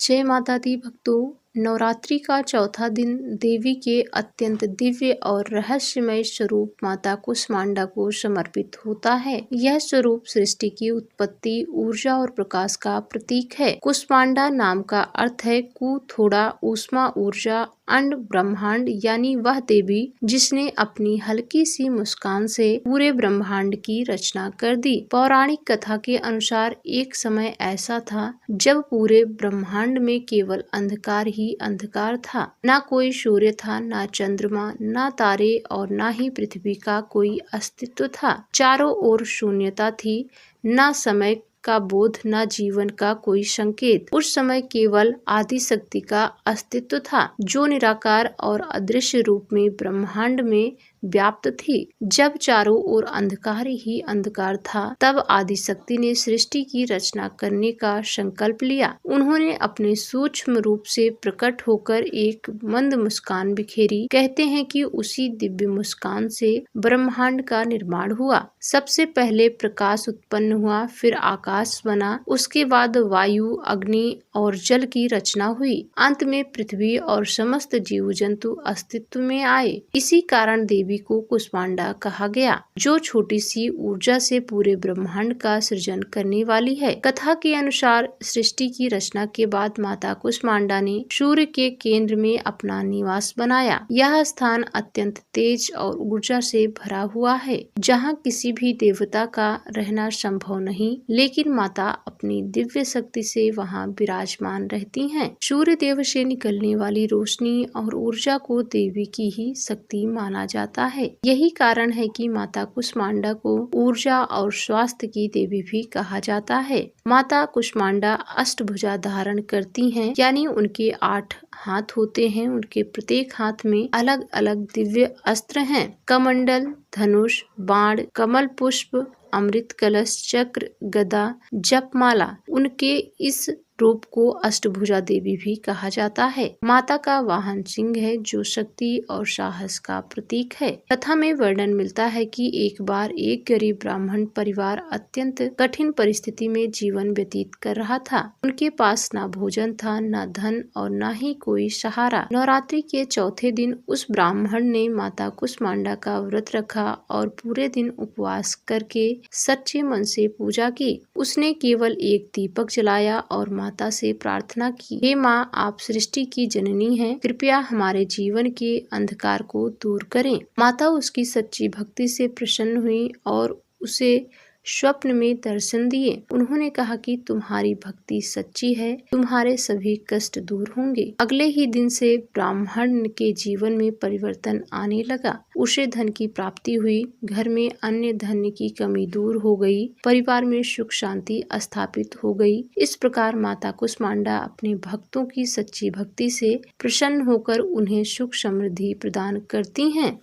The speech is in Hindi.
जय माता दी भक्तों। नवरात्रि का चौथा दिन देवी के अत्यंत दिव्य और रहस्यमय स्वरूप माता कुष्मांडा को समर्पित होता है। यह स्वरूप सृष्टि की उत्पत्ति, ऊर्जा और प्रकाश का प्रतीक है। कुष्मांडा नाम का अर्थ है कु थोड़ा ऊष्मा ऊर्जा अंड ब्रह्मांड, यानी वह देवी जिसने अपनी हल्की सी मुस्कान से पूरे ब्रह्मांड की रचना कर दी। पौराणिक कथा के अनुसार एक समय ऐसा था जब पूरे ब्रह्मांड में केवल अंधकार ही अंधकार था। ना कोई सूर्य था, ना चंद्रमा, ना तारे और ना ही पृथ्वी का कोई अस्तित्व था। चारों ओर शून्यता थी, ना समय का बोध, ना जीवन का कोई संकेत। उस समय केवल आदि शक्ति का अस्तित्व था, जो निराकार और अदृश्य रूप में ब्रह्मांड में व्याप्त थी। जब चारों ओर अंधकार ही अंधकार था, तब आदि शक्ति ने सृष्टि की रचना करने का संकल्प लिया। उन्होंने अपने सूक्ष्म रूप से प्रकट होकर एक मंद मुस्कान बिखेरी। कहते हैं कि उसी दिव्य मुस्कान से ब्रह्मांड का निर्माण हुआ। सबसे पहले प्रकाश उत्पन्न हुआ, फिर आकाश बना, उसके बाद वायु, अग्नि और जल की रचना हुई। अंत में पृथ्वी और समस्त जीव जंतु अस्तित्व में आए। इसी कारण देवी को कुष्मांडा कहा गया, जो छोटी सी ऊर्जा से पूरे ब्रह्मांड का सृजन करने वाली है। कथा के अनुसार सृष्टि की रचना के बाद माता कुष्मांडा ने सूर्य के केंद्र में अपना निवास बनाया। यह स्थान अत्यंत तेज और ऊर्जा से भरा हुआ है, जहाँ किसी भी देवता का रहना संभव नहीं, लेकिन माता अपनी दिव्य शक्ति से वहाँ विराजमान रहती हैं। सूर्य देव से निकलने वाली रोशनी और ऊर्जा को देवी की ही शक्ति माना जाता है। यही कारण है कि माता कुष्मांडा को ऊर्जा और स्वास्थ्य की देवी भी कहा जाता है। माता कुष्मांडा अष्टभुजा धारण करती हैं, यानी उनके 8 हाथ होते हैं। उनके प्रत्येक हाथ में अलग अलग दिव्य अस्त्र हैं। कमंडल, धनुष, बाण, कमल पुष्प, अमृत कलश, चक्र, गदा, जपमाला। उनके इस रूप को अष्टभुजा देवी भी कहा जाता है। माता का वाहन सिंह है, जो शक्ति और साहस का प्रतीक है। कथा में वर्णन मिलता है कि एक बार एक गरीब ब्राह्मण परिवार अत्यंत कठिन परिस्थिति में जीवन व्यतीत कर रहा था। उनके पास ना भोजन था, ना धन और ना ही कोई सहारा। नवरात्रि के चौथे दिन उस ब्राह्मण ने माता कुष्मांडा का व्रत रखा और पूरे दिन उपवास करके सच्चे मन से पूजा की। उसने केवल एक दीपक जलाया और माता से प्रार्थना की, हे माँ, आप सृष्टि की जननी हैं, कृपया हमारे जीवन के अंधकार को दूर करें। माता उसकी सच्ची भक्ति से प्रसन्न हुई और उसे स्वप्न में दर्शन दिए। उन्होंने कहा कि तुम्हारी भक्ति सच्ची है, तुम्हारे सभी कष्ट दूर होंगे। अगले ही दिन से ब्राह्मण के जीवन में परिवर्तन आने लगा। उसे धन की प्राप्ति हुई, घर में अन्य धन की कमी दूर हो गई, परिवार में सुख शांति स्थापित हो गई। इस प्रकार माता कुष्मांडा अपने भक्तों की सच्ची भक्ति से प्रसन्न होकर उन्हें सुख समृद्धि प्रदान करती हैं।